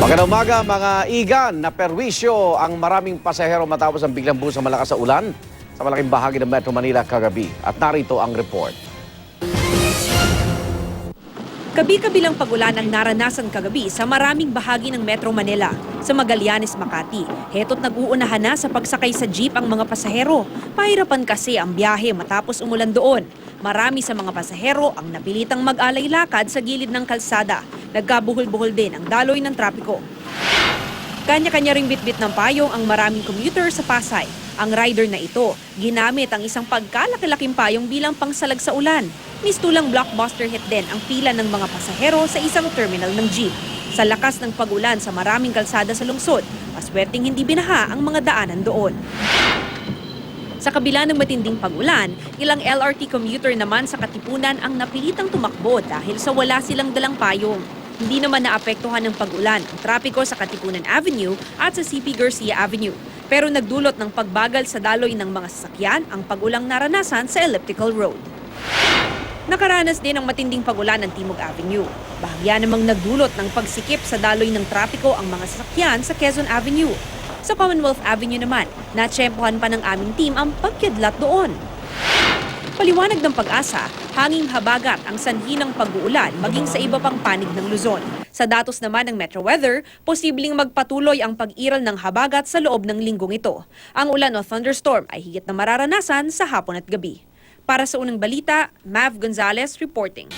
Magandang umaga mga igan, na perwisyo ang maraming pasahero matapos ang biglang buhos ng malakas sa ulan sa malaking bahagi ng Metro Manila kagabi. At narito ang report. Kabi-kabilang pagulan ang naranasan kagabi sa maraming bahagi ng Metro Manila. Sa Magallanes, Makati, heto't nag-uunahan na sa pagsakay sa jeep ang mga pasahero. Pahirapan kasi ang biyahe matapos umulan doon. Marami sa mga pasahero ang napilitang mag-alay lakad sa gilid ng kalsada. Nagkabuhol-buhol din ang daloy ng trapiko. Kanya-kanya ring bitbit ng payong ang maraming commuter sa Pasay. Ang rider na ito, ginamit ang isang pagkalaki-laking payong bilang pangsalag sa ulan. Mistulang blockbuster hit din ang pila ng mga pasahero sa isang terminal ng jeep. Sa lakas ng pagulan sa maraming kalsada sa lungsod, maswerteng hindi binaha ang mga daanan doon. Sa kabila ng matinding pagulan, ilang LRT commuter naman sa Katipunan ang napilitang tumakbo dahil sa wala silang dalang payong. Hindi naman naapektuhan ng pagulan ang trapiko sa Katipunan Avenue at sa CP Garcia Avenue. Pero nagdulot ng pagbagal sa daloy ng mga sasakyan ang pagulang naranasan sa Elliptical Road. Nakaranas din ng matinding pagulan ng Timog Avenue. Bahagya namang nagdulot ng pagsikip sa daloy ng trapiko ang mga sasakyan sa Quezon Avenue. Sa Commonwealth Avenue naman, natsyempohan pa ng aming team ang pagkidlat doon. Paliwanag ng Pag-asa, hanging habagat ang sanhi ng pag-uulan maging sa iba pang panig ng Luzon. Sa datos naman ng Metro Weather, posibleng magpatuloy ang pag-iral ng habagat sa loob ng linggong ito. Ang ulan o thunderstorm ay higit na mararanasan sa hapon at gabi. Para sa unang balita, Mav Gonzalez reporting.